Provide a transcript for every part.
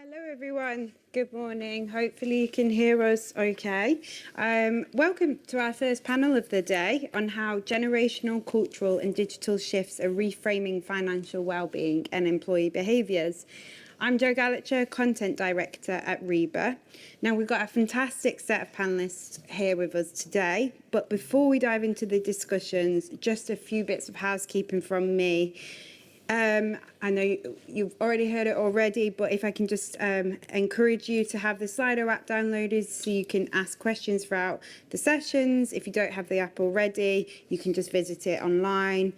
Hello everyone, good morning. Hopefully you can hear us okay. Welcome to our first panel of the day on how generational, cultural and digital shifts are reframing financial wellbeing and employee behaviours. I'm Jo Gallagher, Content Director at REBA. Now we've got a fantastic set of panellists here with us today, but before we dive into the discussions, just a few bits of housekeeping from me. I know you've already heard it already, but if I can just encourage you to have the Slido app downloaded so you can ask questions throughout the sessions. If you don't have the app already, you can just visit it online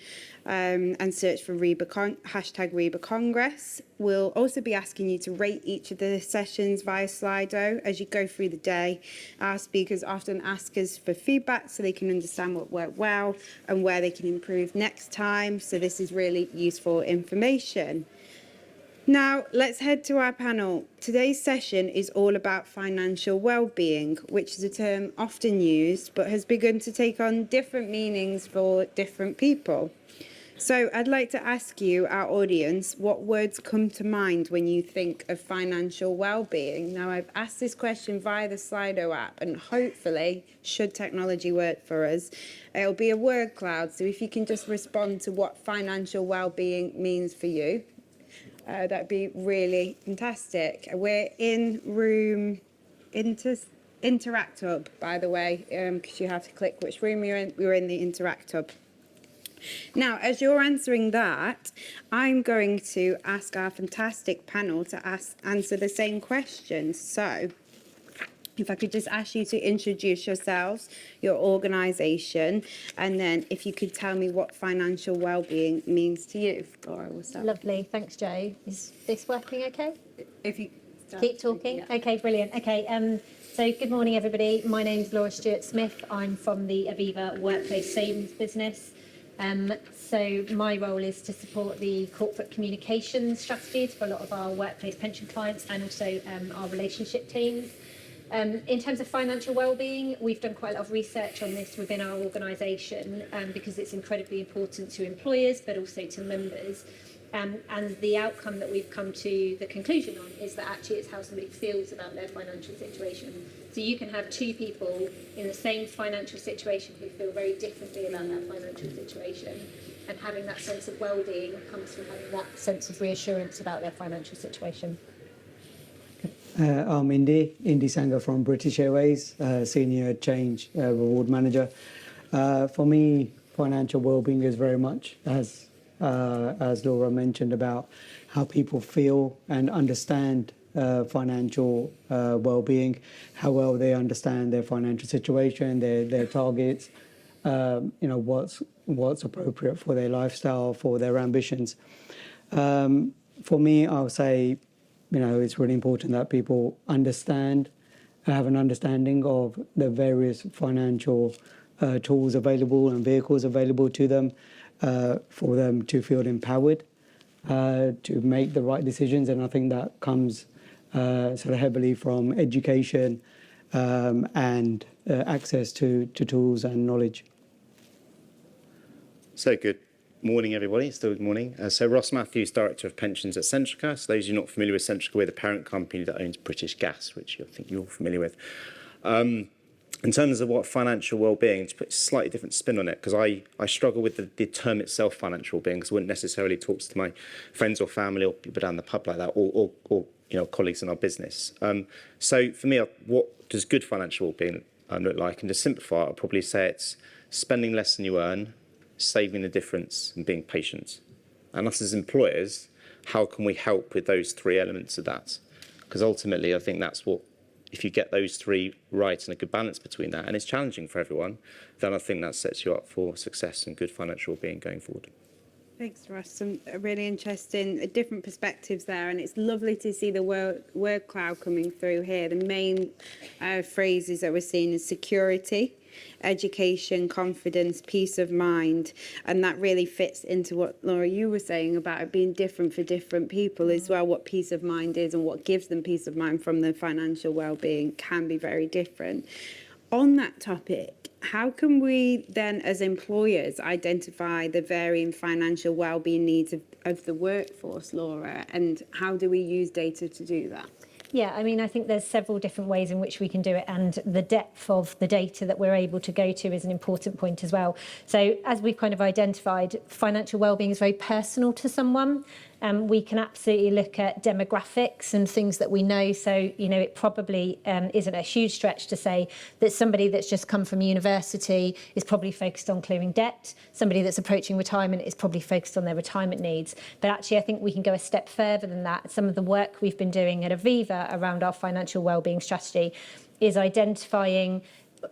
and search for hashtag REBA Congress. We'll also be asking you to rate each of the sessions via Slido as you go through the day. Our speakers often ask us for feedback so they can understand what worked well and where they can improve next time. So this is really useful information. Now, let's head to our panel. Today's session is all about financial well-being, which is a term often used but has begun to take on different meanings for different people. So I'd like to ask you, our audience, what words come to mind when you think of financial well-being? Now, I've asked this question via the Slido app, and hopefully, should technology work for us, it'll be a word cloud. So if you can just respond to what financial well-being means for you, that'd be really fantastic. We're in room Interact Hub, by the way, because you have to click which room you're in. We're in the Interact Hub. Now, as you're answering that, I'm going to ask our fantastic panel to answer the same questions. So, if I could just ask you to introduce yourselves, your organisation, and then if you could tell me what financial well-being means to you. Laura, we'll start. Lovely, thanks, Jo. Is this working okay? If you keep talking. Yeah. Okay, brilliant. Okay, so good morning, everybody. My name's Laura Stewart Smith. I'm from the Aviva Workplace Savings business. So my role is to support the corporate communications strategies for a lot of our workplace pension clients and also our relationship teams. In terms of financial wellbeing, we've done quite a lot of research on this within our organisation because it's incredibly important to employers but also to members. And the outcome that we've come to the conclusion on is that actually it's how somebody feels about their financial situation. So you can have two people in the same financial situation who feel very differently about their financial situation, and having that sense of well-being comes from having that sense of reassurance about their financial situation. I'm Indy Sangha from British Airways, Senior Change Reward Manager. For me, financial well-being is very much, as Laura mentioned, about how people feel and understand financial well-being, how well they understand their financial situation, their targets, what's appropriate for their lifestyle, for their ambitions. For me, I'll say, it's really important that people have an understanding of the various financial tools available and vehicles available to them, for them to feel empowered to make the right decisions. And I think that comes sort of heavily from education and access to tools and knowledge. So good morning, everybody. Still good morning. So Ross Matthews, Director of Pensions at Centrica. So those of you not familiar with Centrica, we're the parent company that owns British Gas, which I think you're all familiar with. In terms of what financial well-being, to put a slightly different spin on it, because I struggle with the term itself, financial well-being, because I wouldn't necessarily talk to my friends or family or people down the pub like that, or colleagues in our business. So for me, what does good financial well-being look like? And to simplify it, I'd probably say it's spending less than you earn, saving the difference, and being patient. And us as employers, how can we help with those three elements of that? Because ultimately, I think that's what, if you get those three right and a good balance between that, and it's challenging for everyone, then I think that sets you up for success and good financial well-being going forward. Thanks, Ross. Some really interesting, different perspectives there, and it's lovely to see the word cloud coming through here. The main phrases that we're seeing is security, education, confidence, peace of mind, and that really fits into what, Laura, you were saying about it being different for different people as well. What peace of mind is and what gives them peace of mind from their financial well-being can be very different. On that topic, how can we then, as employers, identify the varying financial well-being needs of the workforce, Laura, and how do we use data to do that? Yeah, I mean, I think there's several different ways in which we can do it, and the depth of the data that we're able to go to is an important point as well. So as we've kind of identified, financial wellbeing is very personal to someone. We can absolutely look at demographics and things that we know. So, you know, it probably isn't a huge stretch to say that somebody that's just come from university is probably focused on clearing debt. Somebody that's approaching retirement is probably focused on their retirement needs. But actually, I think we can go a step further than that. Some of the work we've been doing at Aviva around our financial wellbeing strategy is identifying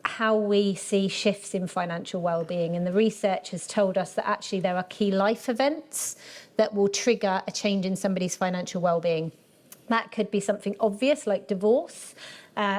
how we see shifts in financial well-being, and the research has told us that actually there are key life events that will trigger a change in somebody's financial well-being. That could be something obvious like divorce,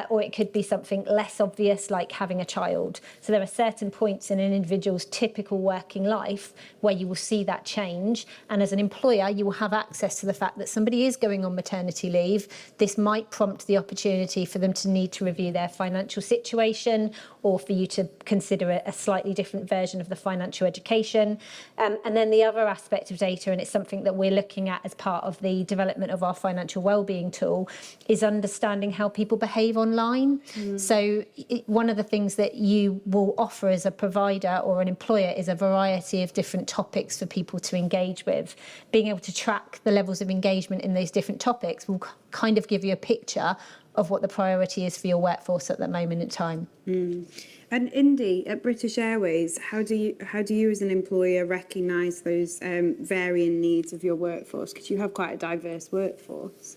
or it could be something less obvious like having a child. So there are certain points in an individual's typical working life where you will see that change, and as an employer you will have access to the fact that somebody is going on maternity leave. This might prompt the opportunity for them to need to review their financial situation, or for you to consider a slightly different version of the financial education. And then the other aspect of data, and it's something that we're looking at as part of the development of our financial wellbeing tool, is understanding how people behave online. So one of the things that you will offer as a provider or an employer is a variety of different topics for people to engage with. Being able to track the levels of engagement in those different topics will kind of give you a picture of what the priority is for your workforce at that moment in time. And Indy, at British Airways, how do you as an employer recognise those varying needs of your workforce? Because you have quite a diverse workforce.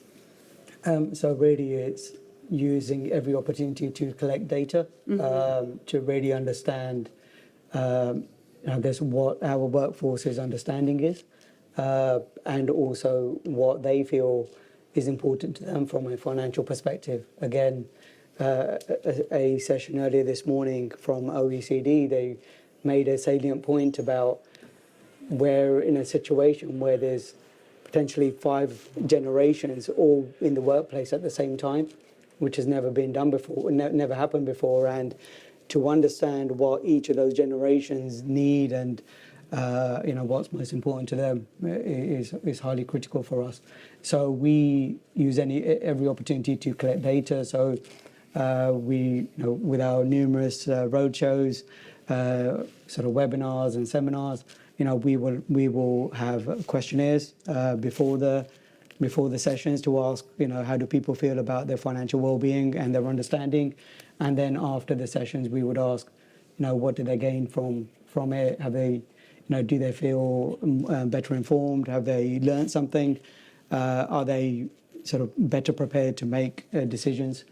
So really it's using every opportunity to collect data, to really understand I guess what our workforce's understanding is, and also what they feel is important to them from a financial perspective. Again, a session earlier this morning from OECD, they made a salient point about we're in a situation where there's potentially 5 generations all in the workplace at the same time, which has never been done before, never happened before. And to understand what each of those generations need and what's most important to them is highly critical for us. So we use every opportunity to collect data. So we, with our numerous roadshows, sort of webinars and seminars, we will have questionnaires before the sessions to ask, how do people feel about their financial well-being and their understanding, and then after the sessions we would ask, what did they gain from it? Have they, do they feel better informed? Have they learned something? Are they sort of better prepared to make decisions?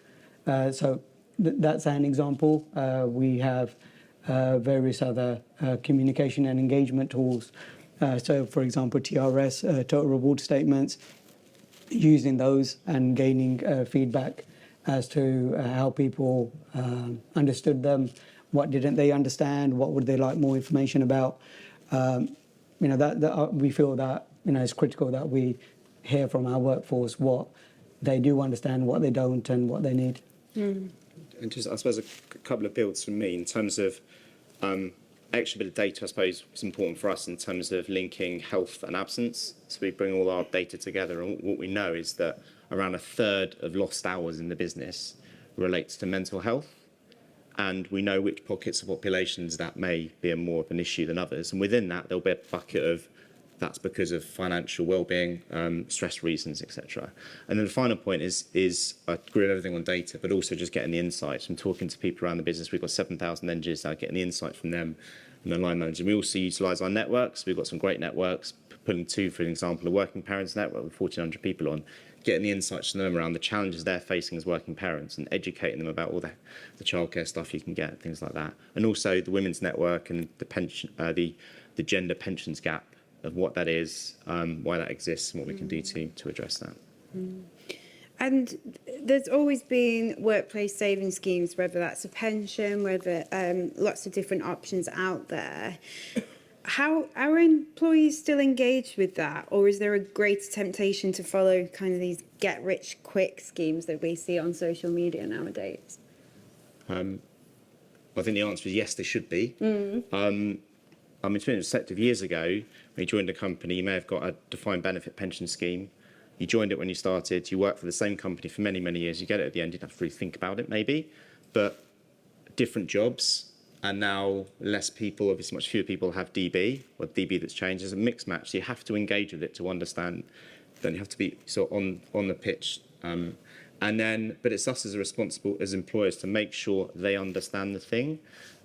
So that's an example. We have various other communication and engagement tools. So, for example, TRS, total reward statements, using those and gaining feedback as to how people understood them, what didn't they understand, what would they like more information about. That we feel that it's critical that we hear from our workforce what they do understand, what they don't, and what they need. And just, I suppose, a couple of builds from me in terms of extra bit of data. I suppose is important for us in terms of linking health and absence. So we bring all our data together, and what we know is that around a third of lost hours in the business relates to mental health, and we know which pockets of populations that may be more of an issue than others. And within that, there'll be a bucket of that's because of financial well-being, stress reasons, etc. And then the final point is I agree with everything on data, but also just getting the insights from talking to people around the business. We've got 7,000 engineers now, getting the insight from them and the line managers. We also utilise our networks. We've got some great networks, pulling two, for example, a working parents network with 1,400 people on, getting the insights from them around the challenges they're facing as working parents and educating them about all the childcare stuff you can get, things like that. And also the women's network and the pension, the gender pensions gap, of what that is, why that exists, and what we can do to address that. And there's always been workplace saving schemes, whether that's a pension, whether lots of different options out there. How are employees still engaged with that, or is there a greater temptation to follow kind of these get-rich-quick schemes that we see on social media nowadays? I think the answer is yes, they should be. I mean, it's been perspective years ago, when you joined a company, you may have got a defined benefit pension scheme. You joined it when you started, you worked for the same company for many, many years, you get it at the end, you don't have to really think about it maybe, but different jobs, and now less people, obviously much fewer people have DB, or DB that's changed. There's a mixed match, so you have to engage with it to understand, then you have to be sort of on the pitch. And then, but it's us as responsible as employers to make sure they understand the thing.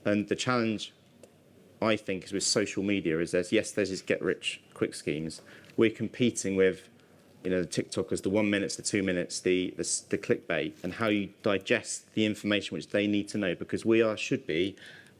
And the challenge, I think, is with social media is there's these get rich quick schemes. We're competing with, the TikTokers, the 1 minute, the 2 minutes, the clickbait, and how you digest the information which they need to know, because we should be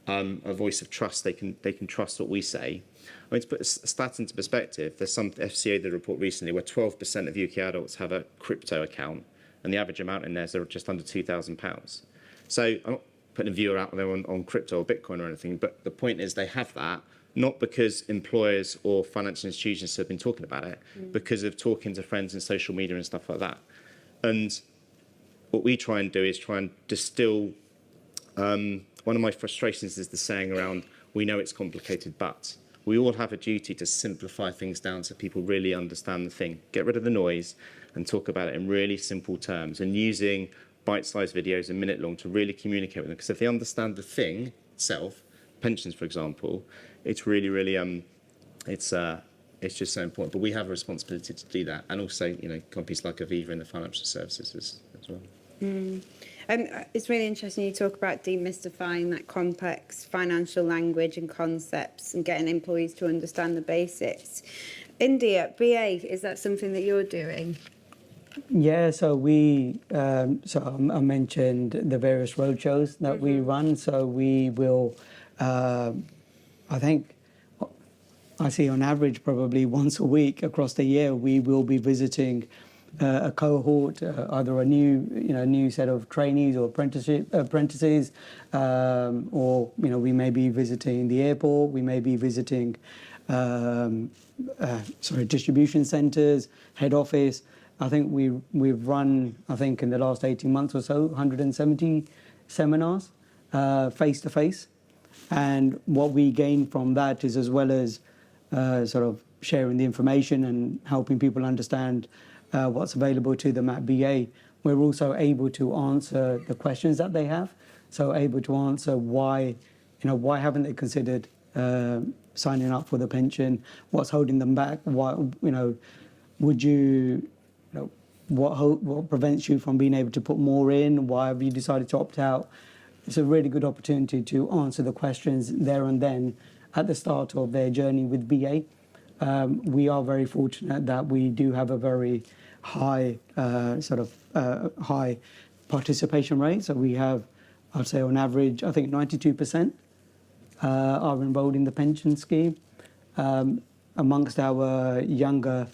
a voice of trust. They can trust what we say. I mean, to put a stat into perspective, there's some FCA did a report recently where 12% of UK adults have a crypto account, and the average amount in there is just under £2,000. So I'm not putting a viewer out there on crypto or Bitcoin or anything, but the point is they have that, not because employers or financial institutions have been talking about it, because of talking to friends in social media and stuff like that. And what we try and do is try and distill, one of my frustrations is the saying around, we know it's complicated, but we all have a duty to simplify things down so people really understand the thing. Get rid of the noise and talk about it in really simple terms, and using bite-sized videos, a minute long, to really communicate with them. Because if they understand the thing itself, pensions, for example, it's really, really, it's just so important. But we have a responsibility to do that, and also, companies like Aviva in the financial services as well. It's really interesting you talk about demystifying that complex financial language and concepts and getting employees to understand the basics. Indy, at BA, is that something that you're doing? Yeah, so I mentioned the various roadshows that we run. So we will, I think, I see on average probably once a week across the year, we will be visiting a cohort, either a new set of trainees or apprentices, or we may be visiting the airport, we may be visiting distribution centres, head office. I think we've run, I think in the last 18 months or so, 170 seminars face to face, and what we gain from that is, as well as sort of sharing the information and helping people understand what's available to them at BA, we're also able to answer the questions that they have. So able to answer why haven't they considered signing up for the pension? What's holding them back? What prevents you from being able to put more in? Why have you decided to opt out? It's a really good opportunity to answer the questions there and then at the start of their journey with BA. We are very fortunate that we do have a very high high participation rate. So we have, I'd say on average, I think 92% are enrolled in the pension scheme. Amongst our younger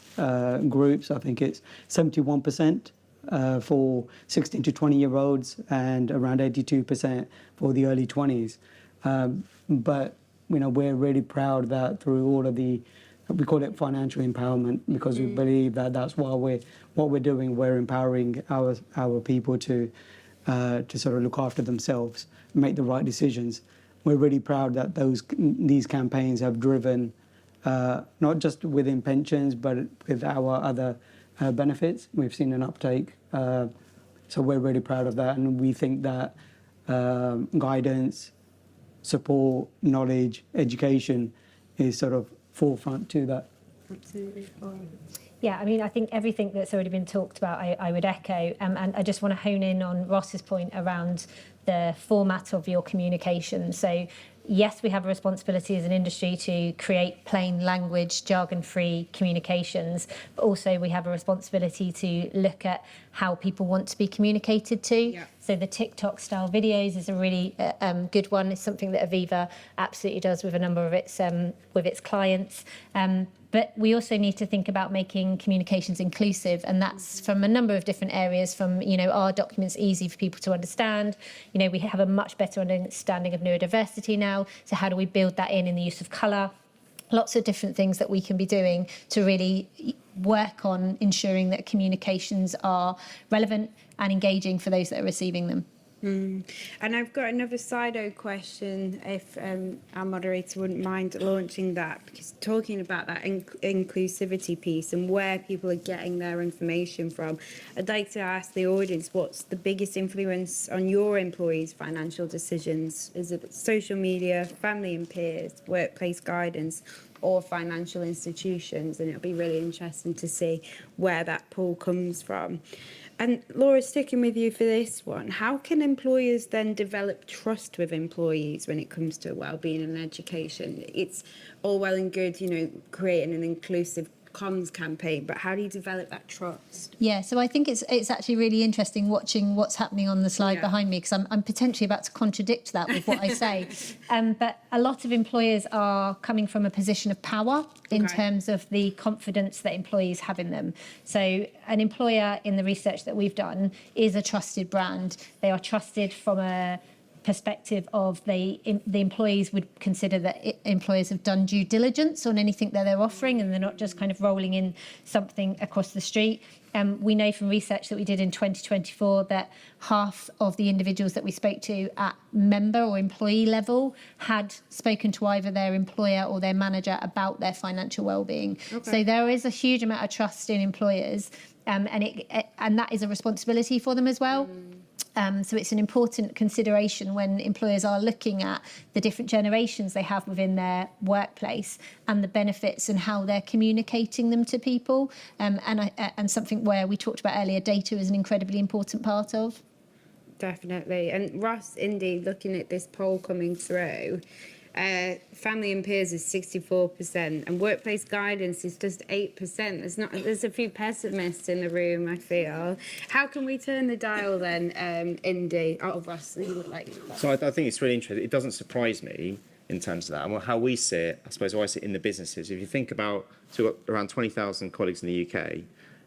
groups, I think it's 71% for 16 to 20-year-olds and around 82% for the early 20s. But we're really proud that through all of we call it financial empowerment, because we believe that that's what we're doing. We're empowering our people to sort of look after themselves, make the right decisions. We're really proud that these campaigns have driven, not just within pensions, but with our other benefits. We've seen an uptake. So we're really proud of that. And we think that guidance, support, knowledge, education is sort of forefront to that. Absolutely. Yeah, I mean, I think everything that's already been talked about, I would echo. And I just want to hone in on Ross's point around the format of your communication. So yes, we have a responsibility as an industry to create plain language, jargon-free communications, but also we have a responsibility to look at how people want to be communicated to. Yeah. So the TikTok-style videos is a really good one. It's something that Aviva absolutely does with a number of its clients. But we also need to think about making communications inclusive, and that's from a number of different areas, from, our documents easy for people to understand. We have a much better understanding of neurodiversity now, so how do we build that in the use of colour? Lots of different things that we can be doing to really work on ensuring that communications are relevant and engaging for those that are receiving them. And I've got another side-o question, if our moderator wouldn't mind launching that, because talking about that inclusivity piece and where people are getting their information from, I'd like to ask the audience, what's the biggest influence on your employees' financial decisions? Is it social media, family and peers, workplace guidance, or financial institutions? And it'll be really interesting to see where that pull comes from. And Laura, sticking with you for this one, how can employers then develop trust with employees when it comes to wellbeing and education? It's all well and good, creating an inclusive comms campaign, but how do you develop that trust? Yeah, so I think it's actually really interesting watching what's happening on the slide behind me, because I'm potentially about to contradict that with what I say. But a lot of employers are coming from a position of power in terms of the confidence that employees have in them. So an employer, in the research that we've done, is a trusted brand. They are trusted from a perspective of the employees would consider that employers have done due diligence on anything that they're offering, and they're not just kind of rolling in something across the street. We know from research that we did in 2024 that half of the individuals that we spoke to at member or employee level had spoken to either their employer or their manager about their financial well-being. So there is a huge amount of trust in employers, and that is a responsibility for them as well. So it's an important consideration when employers are looking at the different generations they have within their workplace and the benefits and how they're communicating them to people. And something where we talked about earlier, data is an incredibly important part of. Definitely. And Ross, Indy, looking at this poll coming through, family and peers is 64%, and workplace guidance is just 8%. There's a few pessimists in the room, I feel. How can we turn the dial then, Indy? Oh, Ross, you would like to. So I think it's really interesting. It doesn't surprise me in terms of that. And how we see it, I suppose, I see it in the businesses. If you think about, so we've got around 20,000 colleagues in the UK.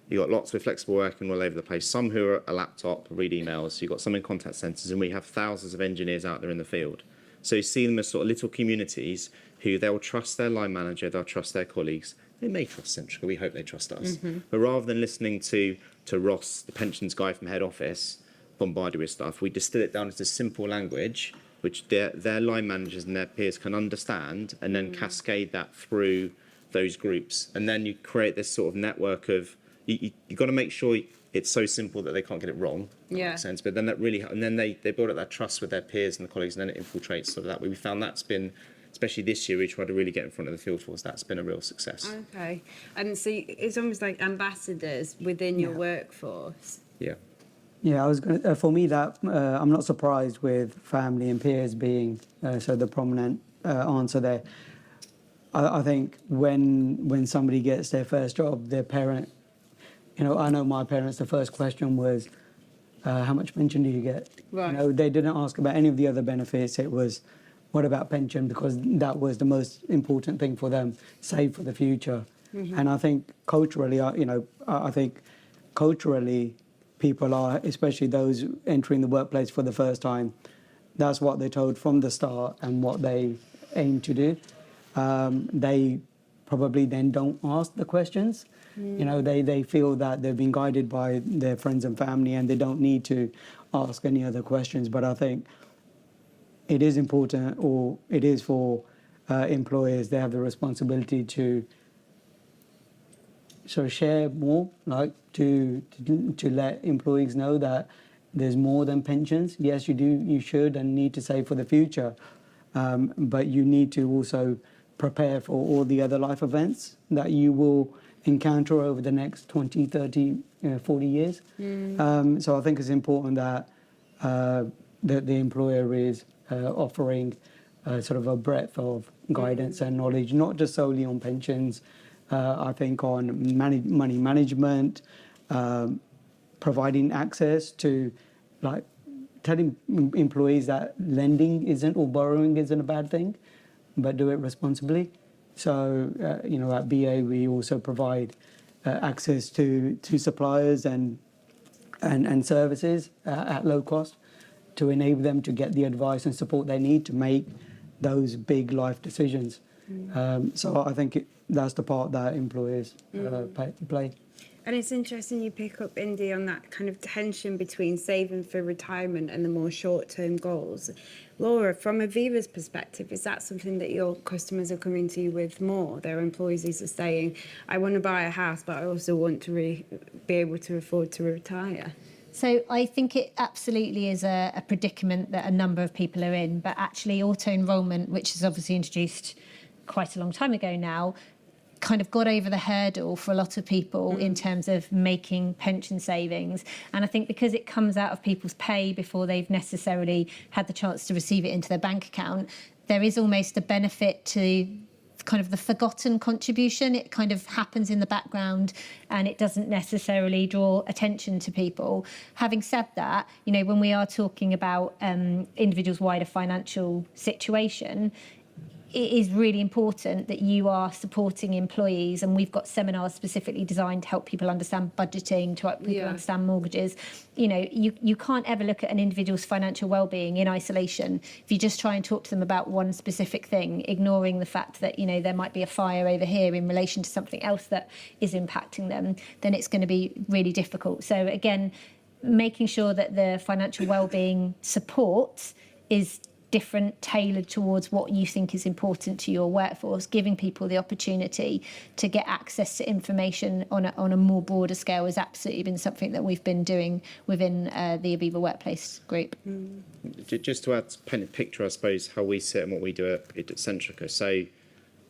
You've got lots with flexible working all over the place, some who are a laptop, read emails. You've got some in contact centres, and we have thousands of engineers out there in the field. So you see them as sort of little communities who they'll trust their line manager, they'll trust their colleagues. They may trust Centrica, we hope they trust us. But rather than listening to Ross, the pensions guy from head office, bombarded with stuff, we distill it down into simple language, which their line managers and their peers can understand, and then cascade that through those groups. And then you create this sort of network of, you've got to make sure it's so simple that they can't get it wrong. That makes sense. But then that really, and then they build up that trust with their peers and the colleagues, and then it infiltrates sort of that way. We found that's been, especially this year, we tried to really get in front of the field force. That's been a real success. Okay. And so it's almost like ambassadors within your workforce. Yeah, I was going to, for me, that I'm not surprised with family and peers being so the prominent answer there. I think when somebody gets their first job, their parent, I know my parents, the first question was, how much pension do you get? Right. They didn't ask about any of the other benefits. It was, what about pension? Because that was the most important thing for them, save for the future. And I think culturally, I think culturally, people are, especially those entering the workplace for the first time, that's what they're told from the start and what they aim to do. They probably then don't ask the questions. They feel that they've been guided by their friends and family and they don't need to ask any other questions. But I think it is important, or it is for employers, they have the responsibility to sort of share more, like to let employees know that there's more than pensions. Yes, you should and need to save for the future, but you need to also prepare for all the other life events that you will encounter over the next 20, 30, 40 years. So I think it's important that the employer is offering sort of a breadth of guidance and knowledge, not just solely on pensions. I think on money management, providing access to, like, telling employees that lending isn't, or borrowing isn't a bad thing, but do it responsibly. So, at BA, we also provide access to suppliers and services at low cost to enable them to get the advice and support they need to make those big life decisions. So I think that's the part that employers play. And it's interesting you pick up, Indy, on that kind of tension between saving for retirement and the more short-term goals. Laura, from Aviva's perspective, is that something that your customers are coming to you with more? Their employees are saying, I want to buy a house, but I also want to be able to afford to retire. So I think it absolutely is a predicament that a number of people are in, but actually auto-enrolment, which is obviously introduced quite a long time ago now, kind of got over the hurdle for a lot of people in terms of making pension savings. And I think because it comes out of people's pay before they've necessarily had the chance to receive it into their bank account, there is almost a benefit to kind of the forgotten contribution. It kind of happens in the background and it doesn't necessarily draw attention to people. Having said that, you know, when we are talking about individuals' wider financial situation, it is really important that you are supporting employees, and we've got seminars specifically designed to help people understand budgeting, to help people understand mortgages. You know, you can't ever look at an individual's financial well-being in isolation. If you just try and talk to them about one specific thing, ignoring the fact that, you know, there might be a fire over here in relation to something else that is impacting them, then it's going to be really difficult. So again, making sure that the financial well-being support is different, tailored towards what you think is important to your workforce, giving people the opportunity to get access to information on a more broader scale has absolutely been something that we've been doing within the Aviva Workplace Group. Just to add to paint a picture, I suppose, how we sit and what we do at Centrica. So,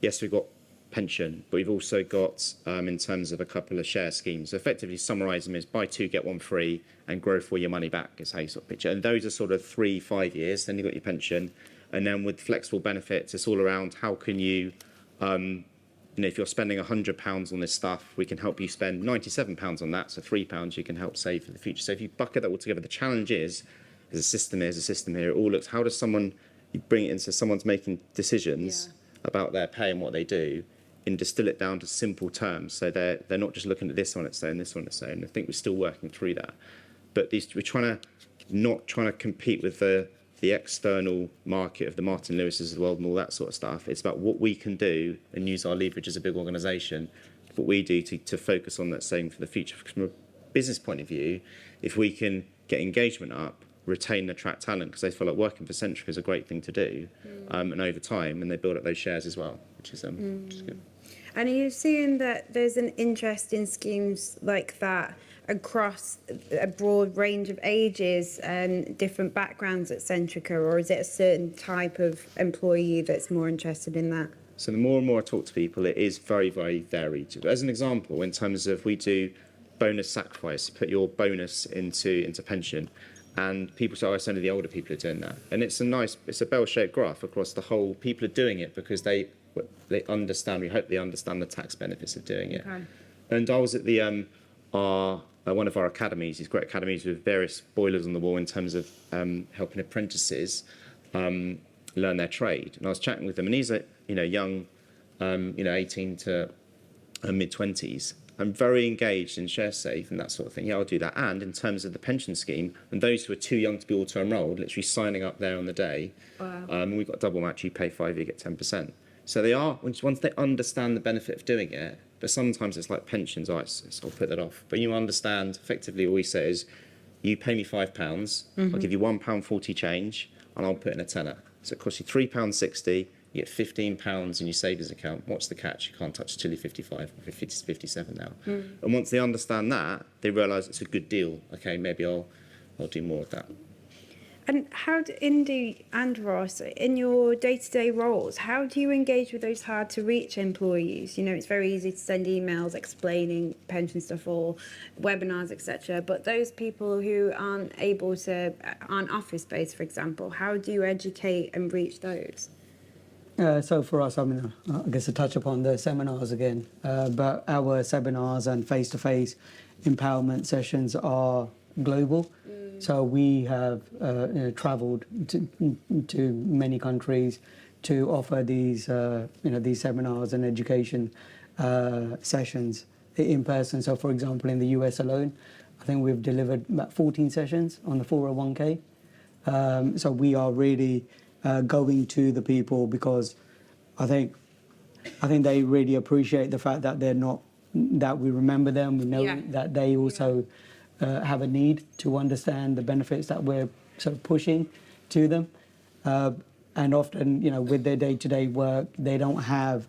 yes, we've got pension, but we've also got, in terms of a couple of share schemes. So effectively, summarise them as buy two, get one free, and grow for your money back is how you sort of picture. And those are sort of 3-5 years. Then you've got your pension, and then with flexible benefits, it's all around how can you, if you're spending £100 on this stuff, we can help you spend £97 on that. So £3 you can help save for the future. So if you bucket that all together, the challenge is, there's a system here. It all looks. How does someone, you bring it into someone's making decisions about their pay and what they do, and distill it down to simple terms, so they're not just looking at this on its own, this on its own. I think we're still working through that, but we're not trying to compete with the external market of the Martin Lewises of the world and all that sort of stuff. It's about what we can do and use our leverage as a big organisation, what we do to focus on that saving for the future. From a business point of view, if we can get engagement up, retain and attract talent, because they feel like working for Centrica is a great thing to do, and over time, and they build up those shares as well, which is good. And are you seeing that there's an interest in schemes like that across a broad range of ages and different backgrounds at Centrica, or is it a certain type of employee that's more interested in that? So the more and more I talk to people, it is very, very varied. As an example, in terms of we do bonus sacrifice, put your bonus into pension, and people say, it's only the older people are doing that. And it's a bell-shaped graph across the whole. People are doing it because they understand, we hope they understand the tax benefits of doing it. Okay. And I was at the one of our academies, these great academies with various boilers on the wall in terms of helping apprentices learn their trade. And I was chatting with them, and he's a young, 18 to mid-20s. I'm very engaged in ShareSafe and that sort of thing. Yeah, I'll do that. And in terms of the pension scheme, and those who are too young to be auto-enrolled, literally signing up there on the day. Wow. We've got double match. You pay 5, you get 10%. So they are, once they understand the benefit of doing it, but sometimes it's like pensions, so I'll put that off. But you understand, effectively, all we say is, you pay me £5, I'll give you £1.40 change, and I'll put in a tenner. So it costs you £3.60, you get £15 in your savings account. What's the catch? You can't touch it till you're 55, or 57 now. And once they understand that, they realise it's a good deal. Okay, maybe I'll do more of that. And how do Indy and Ross, in your day-to-day roles, how do you engage with those hard-to-reach employees? You know, it's very easy to send emails explaining pension stuff or webinars, etc. But those people who aren't office-based, for example, how do you educate and reach those? So for us, I guess to touch upon the seminars again, but our seminars and face-to-face empowerment sessions are global. So we have travelled to many countries to offer these these seminars and education sessions in person. So for example, in the US alone, I think we've delivered about 14 sessions on the 401k. So we are really going to the people, because I think they really appreciate the fact that they're not that we remember them. We know Yeah. that they also have a need to understand the benefits that we're sort of pushing to them. And often, with their day-to-day work, they don't have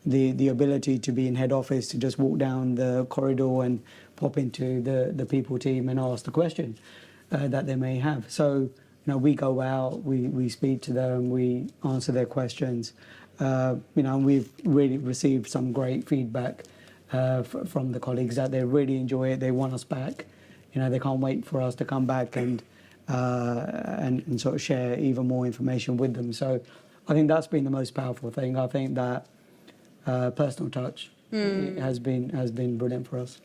the ability to be in head office, to just walk down the corridor and pop into the people team and ask the question that they may have. So, we go out, we speak to them, we answer their questions. And we've really received some great feedback from the colleagues that they really enjoy it. They want us back. They can't wait for us to come back and sort of share even more information with them. So I think that's been the most powerful thing. I think that personal touch has been brilliant for us.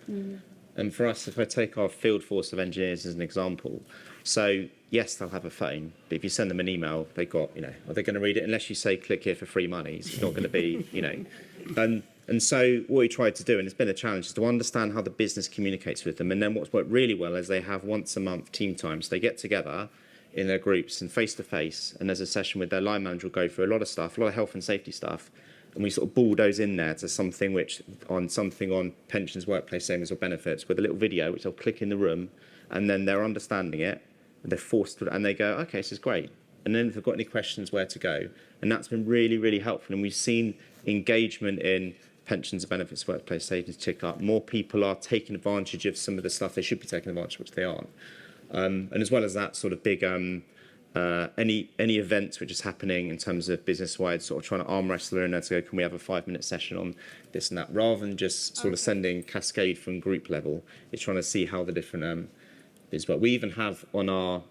And for us, if I take our field force of engineers as an example, so yes, they'll have a phone, but if you send them an email, they've got, are they going to read it? Unless you say, click here for free money, it's not going to be, And so what we tried to do, and it's been a challenge, is to understand how the business communicates with them. And then what's worked really well is they have once a month team time. So they get together in their groups and face-to-face, and there's a session with their line manager will go through a lot of stuff, a lot of health and safety stuff. And we sort of bulldoze in there to something on pensions, workplace savings or benefits with a little video, which they'll click in the room, and then they're understanding it, and they're forced to, and they go, okay, this is great. And then if they've got any questions, where to go. And that's been really, really helpful. And we've seen engagement in pensions and benefits, workplace savings tick up. More people are taking advantage of some of the stuff they should be taking advantage of, which they aren't. And as well as that sort of big, any events which is happening in terms of business-wide, sort of trying to arm wrestle in there to go, can we have a 5-minute session on this and that, rather than just sort of sending cascade from group level. It's trying to see how the different is. But we even have on our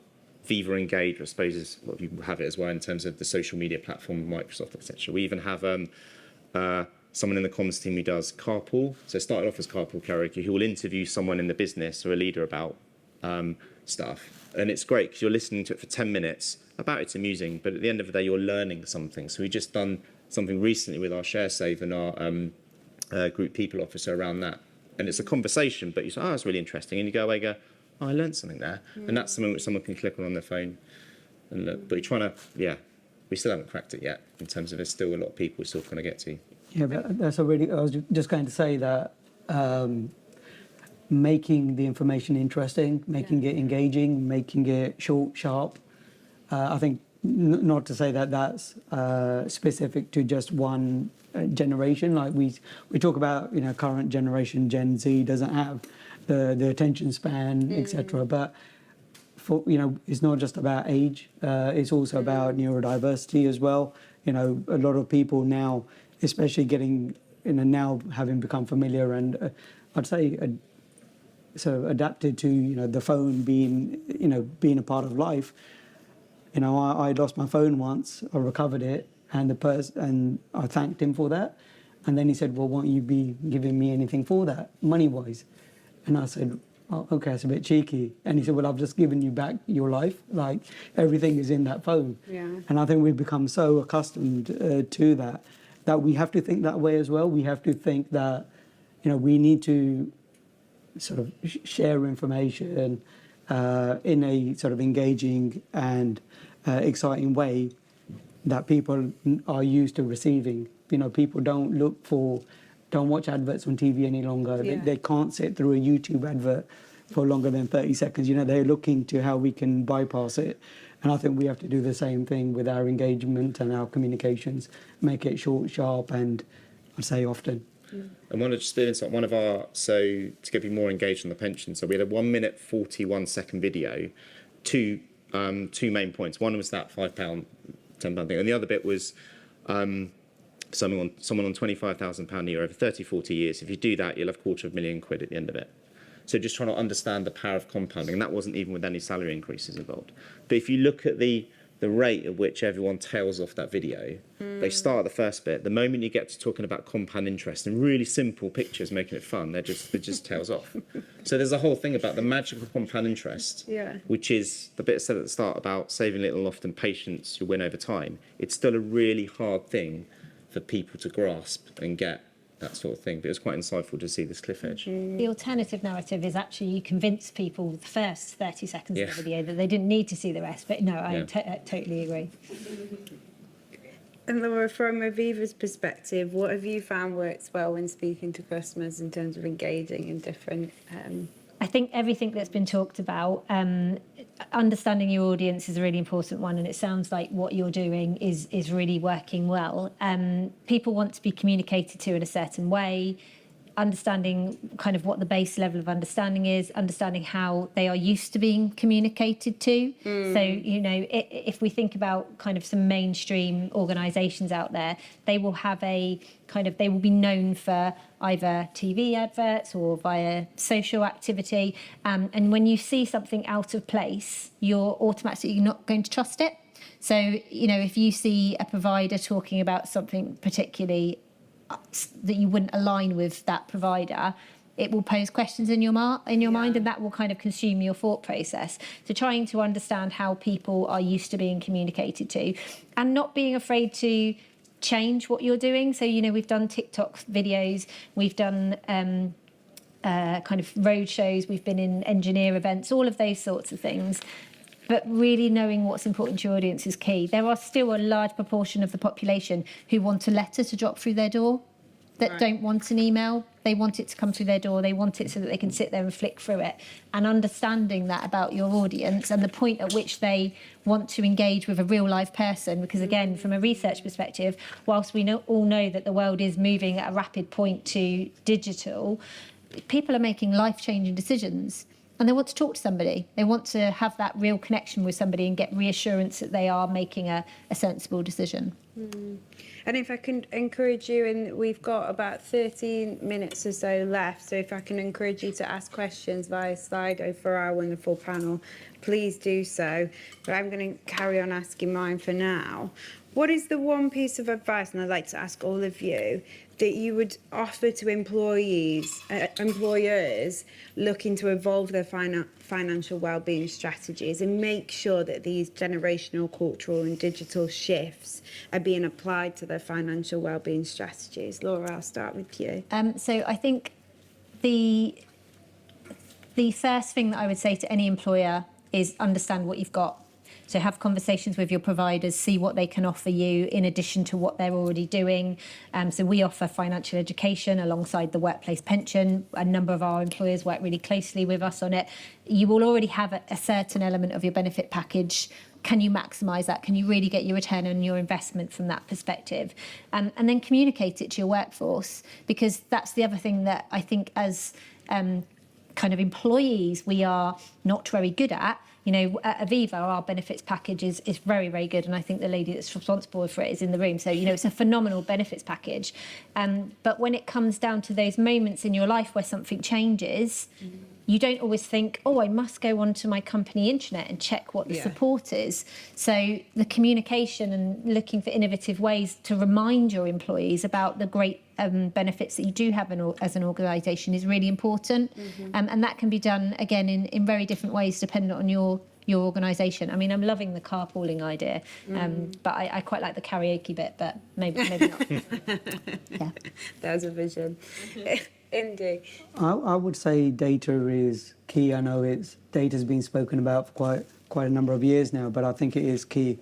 Viva Engage, I suppose is what we have it as well in terms of the social media platform, Microsoft, etc. We even have someone in the comms team who does carpool. So it started off as carpool karaoke, who will interview someone in the business or a leader about stuff. And it's great because you're listening to it for 10 minutes about it's amusing, but at the end of the day, you're learning something. So we just done something recently with our Share Save and our group people officer around that. And it's a conversation, but you say, oh, it's really interesting. And you go away and go, oh, I learned something there. And that's something which someone can click on their phone and look. But you're trying to, we still haven't cracked it yet in terms of there's still a lot of people we're still trying to get to. Yeah, but that's a really, I was just going to say that making the information interesting, making it engaging, making it short, sharp. I think not to say that that's specific to just one generation. Like we talk about, current generation, Gen Z doesn't have the attention span, etc. But for it's not just about age. It's also about neurodiversity as well. A lot of people now, especially getting now having become familiar and I'd say sort of adapted to the phone being being a part of life. I lost my phone once. I recovered it, and and I thanked him for that. And then he said, "Well, won't you be giving me anything for that, money-wise?" And I said, "Oh, okay, it's a bit cheeky." And he said, "Well, I've just given you back your life. Like everything is in that phone." Yeah. And I think we've become so accustomed to that we have to think that way as well. We have to think that we need to sort of share information in a sort of engaging and exciting way that people are used to receiving. People don't watch adverts on TV any longer. Yeah. They can't sit through a YouTube advert for longer than 30 seconds. They're looking to how we can bypass it. And I think we have to do the same thing with our engagement and our communications, make it short, sharp, and I'd say often. And so to get people more engaged on the pension, so we had a 1 minute 41 second video, two main points. One was that £5, £10 thing, and the other bit was someone on £25,000 a year over 30, 40 years. If you do that, you'll have £250,000 at the end of it. So just trying to understand the power of compounding, and that wasn't even with any salary increases involved. But if you look at the rate at which everyone tails off that video, they start at the first bit. The moment you get to talking about compound interest and really simple pictures, making it fun, it just tails off. So there's a whole thing about the magical compound interest, which is the bit said at the start about saving little, often patience, you win over time. It's still a really hard thing for people to grasp and get that sort of thing. But it was quite insightful to see this cliff edge. The alternative narrative is actually you convince people the first 30 seconds of the video that they didn't need to see the rest. But no, I totally agree. And Laura, from Aviva's perspective, what have you found works well when speaking to customers in terms of engaging in different? I think everything that's been talked about, understanding your audience is a really important one, and it sounds like what you're doing is really working well. People want to be communicated to in a certain way, understanding kind of what the base level of understanding is, understanding how they are used to being communicated to. So, you know, if we think about kind of some mainstream organisations out there, they will have a kind of, they will be known for either TV adverts or via social activity. And when you see something out of place, you're automatically not going to trust it. So, you know, if you see a provider talking about something particularly that you wouldn't align with that provider, it will pose questions in your mind, and that will kind of consume your thought process. So trying to understand how people are used to being communicated to, and not being afraid to change what you're doing. So, you know, we've done TikTok videos, we've done kind of road shows, we've been in engineer events, all of those sorts of things. But really knowing what's important to your audience is key. There are still a large proportion of the population who want a letter to drop through their door, that don't want an email. They want it to come through their door. They want it so that they can sit there and flick through it. And understanding that about your audience and the point at which they want to engage with a real live person. Because again, from a research perspective, whilst we all know that the world is moving at a rapid point to digital, people are making life-changing decisions. And they want to talk to somebody. They want to have that real connection with somebody and get reassurance that they are making a sensible decision. And if I can encourage you, and we've got about 13 minutes or so left, so if I can encourage you to ask questions via Slido for our wonderful panel, please do so. But I'm going to carry on asking mine for now. What is the one piece of advice, and I'd like to ask all of you, that you would offer to employers looking to evolve their financial wellbeing strategies and make sure that these generational, cultural and digital shifts are being applied to their financial wellbeing strategies? Laura, I'll start with you. So I think the first thing that I would say to any employer is understand what you've got. So have conversations with your providers, see what they can offer you in addition to what they're already doing. So we offer financial education alongside the workplace pension. A number of our employers work really closely with us on it. You will already have a certain element of your benefit package. Can you maximise that? Can you really get your return on your investment from that perspective? And then communicate it to your workforce, because that's the other thing that I think as kind of employees we are not very good at. You know, at Aviva, our benefits package is very, very good. And I think the lady that's responsible for it is in the room. So, you know, it's a phenomenal benefits package. But when it comes down to those moments in your life where something changes, you don't always think, oh, I must go onto my company intranet and check what the support is. So the communication and looking for innovative ways to remind your employees about the great benefits that you do have as an organisation is really important. And that can be done, again, in very different ways depending on your organisation. I mean, I'm loving the carpooling idea, but I quite like the karaoke bit, but maybe not. Yeah. There's a vision. Indy. I would say data is key. I know data's been spoken about for quite a number of years now, but I think it is key.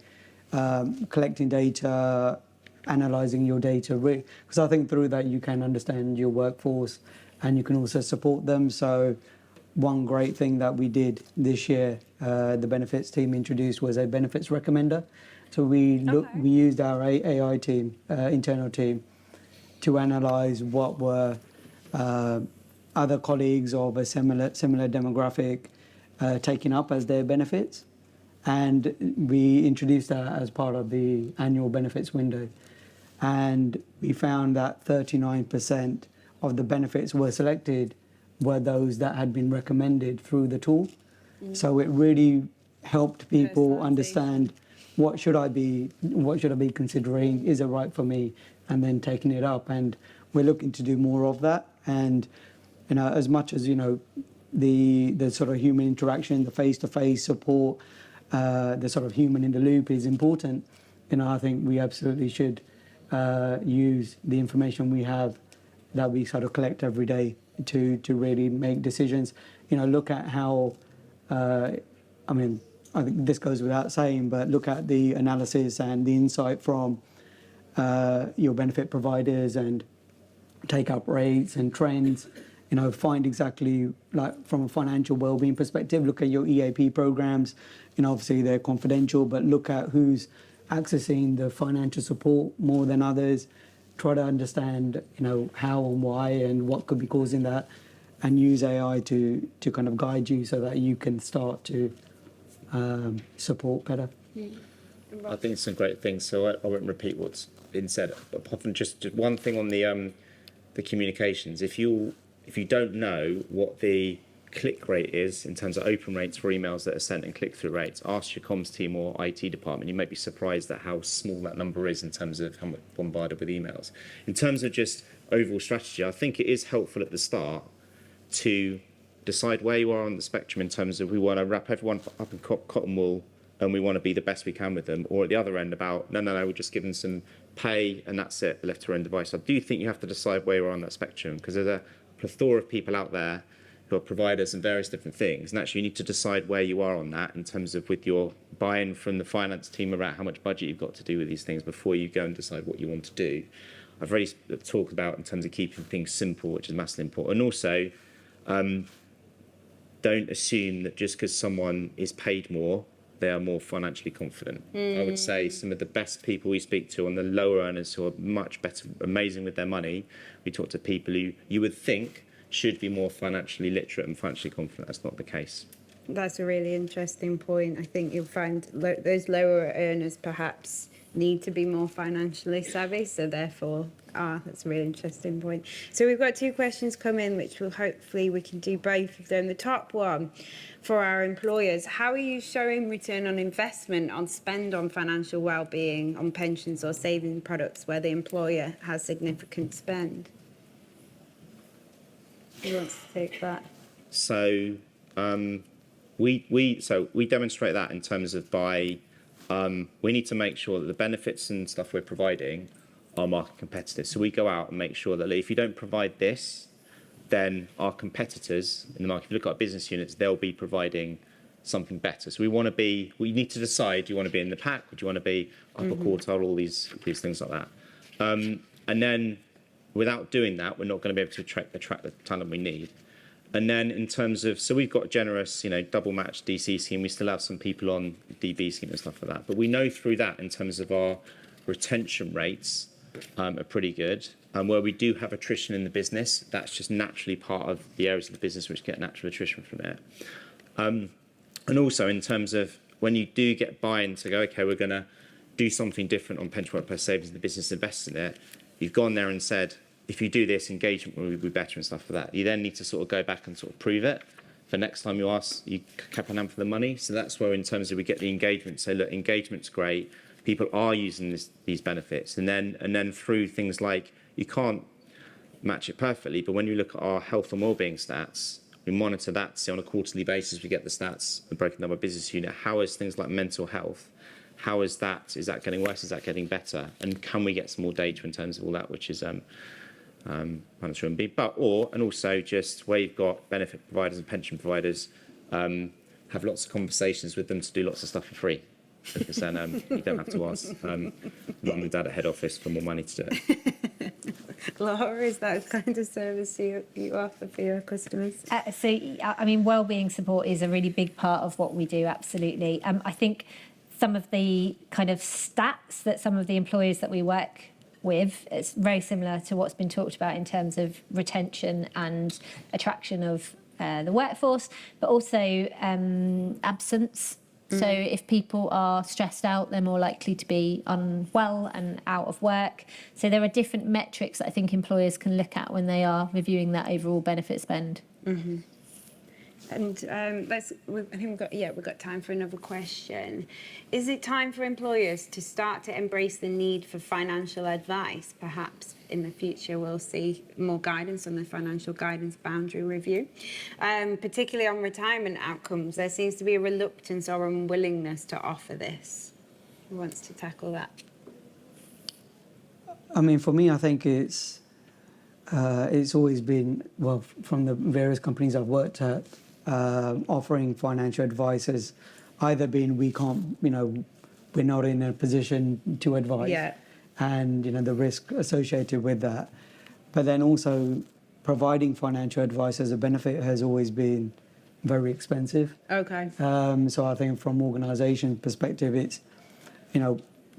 Collecting data, analysing your data, because I think through that you can understand your workforce and you can also support them. So one great thing that we did this year, the benefits team introduced, was a benefits recommender. So we used our AI team, internal team, to analyse what were other colleagues of a similar demographic taking up as their benefits, and we introduced that as part of the annual benefits window, and we found that 39% of the benefits were selected were those that had been recommended through the tool. So it really helped people understand what should I be considering, is it right for me, and then taking it up. And we're looking to do more of that. And you know, as much as, you know, the sort of human interaction, the face-to-face support, the sort of human in the loop is important, you know, I think we absolutely should use the information we have that we sort of collect every day to really make decisions. You know, look at how, I mean, I think this goes without saying, but look at the analysis and the insight from your benefit providers and take up rates and trends. Find exactly, like, from a financial wellbeing perspective, look at your EAP programs. Obviously they're confidential, but look at who's accessing the financial support more than others. Try to understand, how and why and what could be causing that, and use AI to kind of guide you so that you can start to support better. I think it's some great things, so I won't repeat what's been said. Apart from just one thing on the communications, if you don't know what the click rate is in terms of open rates for emails that are sent and click-through rates, ask your comms team or IT department. You might be surprised at how small that number is in terms of how much bombarded with emails. In terms of just overall strategy, I think it is helpful at the start to decide where you are on the spectrum in terms of we want to wrap everyone up in cotton wool and we want to be the best we can with them, or at the other end about, no, we're just giving some pay and that's it, left to their own device. I do think you have to decide where you are on that spectrum, because there's a plethora of people out there who are providers and various different things, and actually you need to decide where you are on that in terms of with your buy-in from the finance team about how much budget you've got to do with these things before you go and decide what you want to do. I've already talked about in terms of keeping things simple, which is massively important, and also don't assume that just because someone is paid more, they are more financially confident. I would say some of the best people we speak to on the lower earners who are much better, amazing with their money, we talk to people who you would think should be more financially literate and financially confident. That's not the case. That's a really interesting point. I think you'll find those lower earners perhaps need to be more financially savvy, so therefore, that's a really interesting point. So we've got 2 questions come in, which will hopefully we can do both of them. The top one, for our employers, how are you showing return on investment on spend on financial well-being, on pensions or saving products where the employer has significant spend? Who wants to take that? So we demonstrate that in terms of by we need to make sure that the benefits and stuff we're providing are market competitive. So we go out and make sure that if you don't provide this, then our competitors in the market, if you look at our business units, they'll be providing something better. So we need to decide, do you want to be in the pack, or do you want to be upper quartile, all these things like that. And then without doing that, we're not going to be able to attract the talent we need. And then in terms of, so we've got a generous, double match DC scheme. We still have some people on DB scheme and stuff like that. But we know through that, in terms of our retention rates, are pretty good. And where we do have attrition in the business, that's just naturally part of the areas of the business which get natural attrition from it. And also in terms of when you do get buy-in to go, okay, we're going to do something different on pension workplace savings, the business invests in it, you've gone there and said, if you do this, engagement will be better and stuff like that. You then need to sort of go back and sort of prove it. For next time you ask, you cap on hand for the money. So that's where, in terms of we get the engagement, say, look, engagement's great. People are using these benefits. And then through things like, you can't match it perfectly, but when you look at our health and wellbeing stats, we monitor that. So on a quarterly basis, we get the stats broken down by business unit. How is things like mental health? How is that? Is that getting worse? Is that getting better? And can we get some more data in terms of all that, which is and also just where you've got benefit providers and pension providers, have lots of conversations with them to do lots of stuff for free, because then you don't have to ask mum and dad at head office for more money to do it. Laura, is that the kind of service you offer for your customers? Wellbeing support is a really big part of what we do, absolutely. I think some of the kind of stats that some of the employers that we work with, it's very similar to what's been talked about in terms of retention and attraction of the workforce, but also absence. So if people are stressed out, they're more likely to be unwell and out of work. So there are different metrics that I think employers can look at when they are reviewing that overall benefit spend. Mm-hmm. And I think we've got time for another question. Is it time for employers to start to embrace the need for financial advice? Perhaps in the future we'll see more guidance on the financial guidance boundary review, particularly on retirement outcomes. There seems to be a reluctance or unwillingness to offer this. Who wants to tackle that? For me, I think it's always been, well, from the various companies I've worked at, offering financial advice has either been we're not in a position to advise. Yeah. and the risk associated with that. But then also providing financial advice as a benefit has always been very expensive. Okay. So I think from organisation perspective, it's,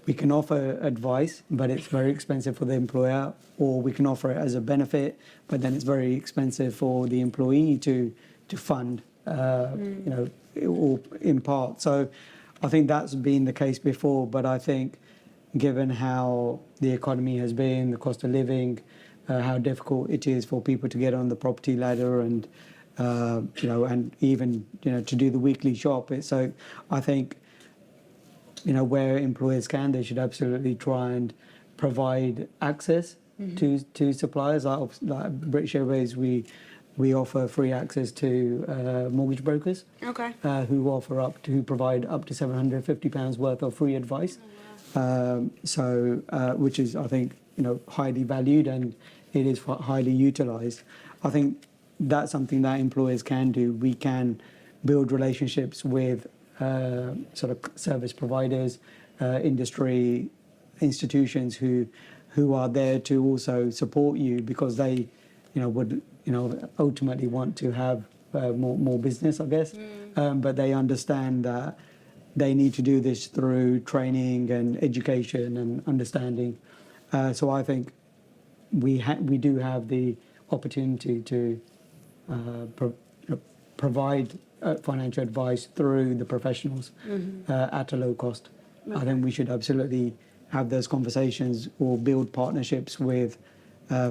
we can offer advice, but it's very expensive for the employer, or we can offer it as a benefit, but then it's very expensive for the employee to fund, or in part. So I think that's been the case before, but I think given how the economy has been, the cost of living, how difficult it is for people to get on the property ladder and, and even, to do the weekly shop. So I think, where employers can, they should absolutely try and provide access to suppliers. Like British Airways, we offer free access to mortgage brokers. Okay. Who provide up to £750 worth of free advice. Which is, I think, highly valued, and it is highly utilised. I think that's something that employers can do. We can build relationships with sort of service providers, industry institutions who are there to also support you, because they, would ultimately want to have more business, I guess. But they understand that they need to do this through training and education and understanding. So I think we do have the opportunity to provide financial advice through the professionals at a low cost. Okay. I think we should absolutely have those conversations or build partnerships with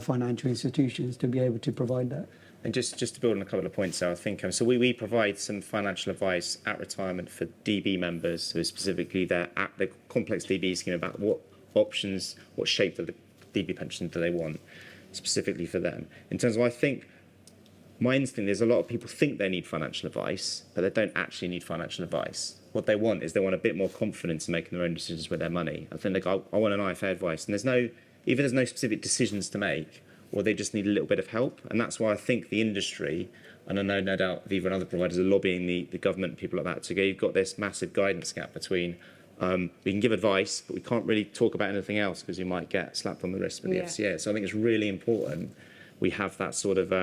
financial institutions to be able to provide that. And just to build on a couple of points there, I think so we provide some financial advice at retirement for DB members, so specifically they're at the complex DB scheme about what options, what shape of the DB pension do they want, specifically for them. In terms of, I think, my instinct is a lot of people think they need financial advice, but they don't actually need financial advice. What they want is they want a bit more confidence in making their own decisions with their money. I think I want an IFA advice, and there's no specific decisions to make, or they just need a little bit of help. And that's why I think the industry, and I know no doubt Aviva and other providers are lobbying the government and people like that to go, you've got this massive guidance gap between we can give advice, but we can't really talk about anything else because you might get slapped on the wrist with the FCA. So I think it's really important we have that sort of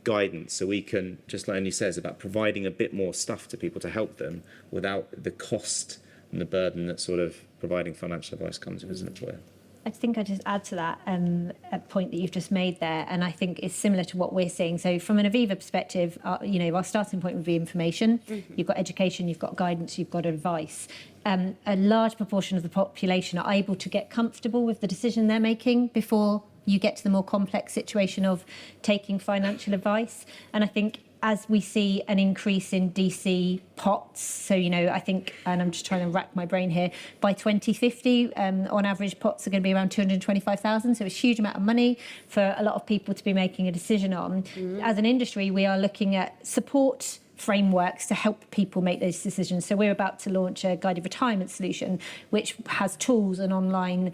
guidance, so we can, just like Andy says, about providing a bit more stuff to people to help them without the cost and the burden that sort of providing financial advice comes with as an employer. I think I'd just add to that a point that you've just made there, and I think it's similar to what we're seeing. So from an Aviva perspective, our starting point would be information. You've got education, you've got guidance, you've got advice. A large proportion of the population are able to get comfortable with the decision they're making before you get to the more complex situation of taking financial advice. And I think as we see an increase in DC pots, so, I think, and I'm just trying to rack my brain here, by 2050, on average, pots are going to be around 225,000. So it's a huge amount of money for a lot of people to be making a decision on. As an industry, we are looking at support frameworks to help people make those decisions. So we're about to launch a guided retirement solution, which has tools and online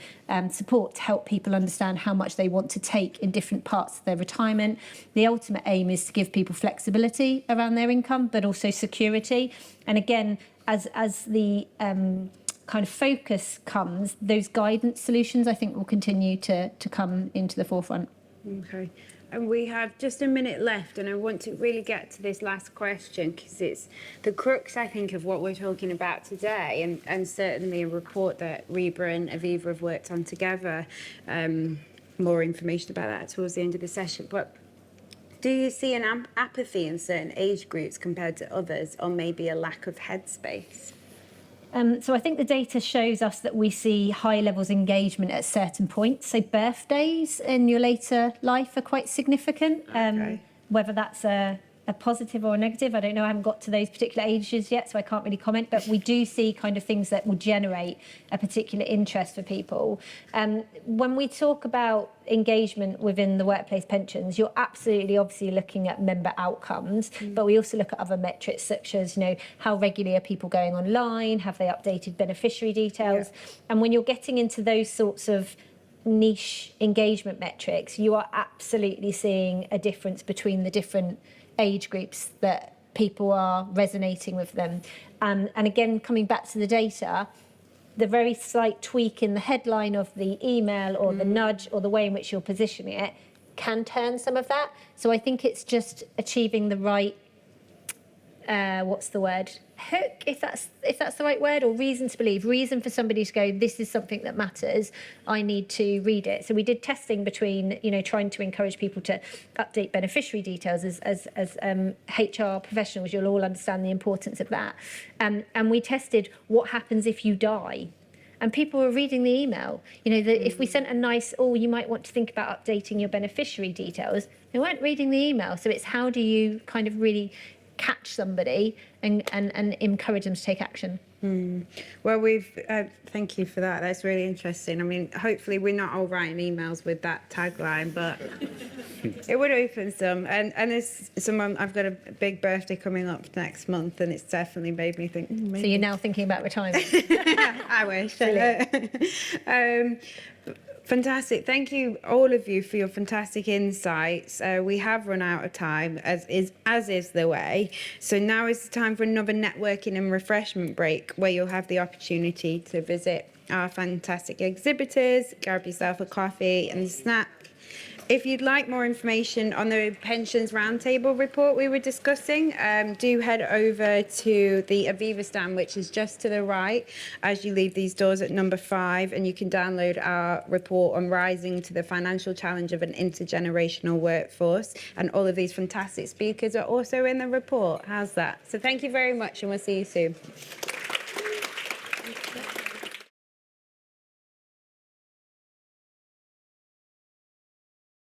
support to help people understand how much they want to take in different parts of their retirement. The ultimate aim is to give people flexibility around their income, but also security. And again, as the kind of focus comes, those guidance solutions, I think, will continue to come into the forefront. Okay. And we have just a minute left, and I want to really get to this last question because it's the crux, I think, of what we're talking about today, and certainly a report that REBA and Aviva have worked on together. More information about that towards the end of the session. But do you see an apathy in certain age groups compared to others, or maybe a lack of headspace? So I think the data shows us that we see high levels of engagement at certain points. So birthdays in your later life are quite significant. Whether that's a positive or a negative, I don't know. I haven't got to those particular ages yet, so I can't really comment. But we do see kind of things that will generate a particular interest for people. When we talk about engagement within the workplace pensions, you're absolutely obviously looking at member outcomes, but we also look at other metrics such as, how regularly are people going online? Have they updated beneficiary details? Yeah. And when you're getting into those sorts of niche engagement metrics, you are absolutely seeing a difference between the different age groups that people are resonating with them. And again, coming back to the data, the very slight tweak in the headline of the email or the nudge or the way in which you're positioning it can turn some of that. So I think it's just achieving the right, what's the word? Hook, if that's the right word, or reason to believe, reason for somebody to go, this is something that matters, I need to read it. So we did testing between, trying to encourage people to update beneficiary details as HR professionals, you'll all understand the importance of that. And we tested what happens if you die. And people were reading the email. If we sent a nice, you might want to think about updating your beneficiary details, they weren't reading the email. So it's how do you kind of really catch somebody and encourage them to take action. Well, thank you for that. That's really interesting. I mean, hopefully we're not all writing emails with that tagline, but it would open some. And there's someone, I've got a big birthday coming up next month, and it's definitely made me think. Maybe. So you're now thinking about retirement? I wish. Fantastic. Thank you, all of you, for your fantastic insights. We have run out of time, as is the way. So now is the time for another networking and refreshment break, where you'll have the opportunity to visit our fantastic exhibitors, grab yourself a coffee and a snack. If you'd like more information on the Pensions Roundtable report we were discussing, do head over to the Aviva stand, which is just to the right as you leave these doors at number 5, and you can download our report on rising to the financial challenge of an intergenerational workforce. And all of these fantastic speakers are also in the report. How's that? So thank you very much, and we'll see you soon.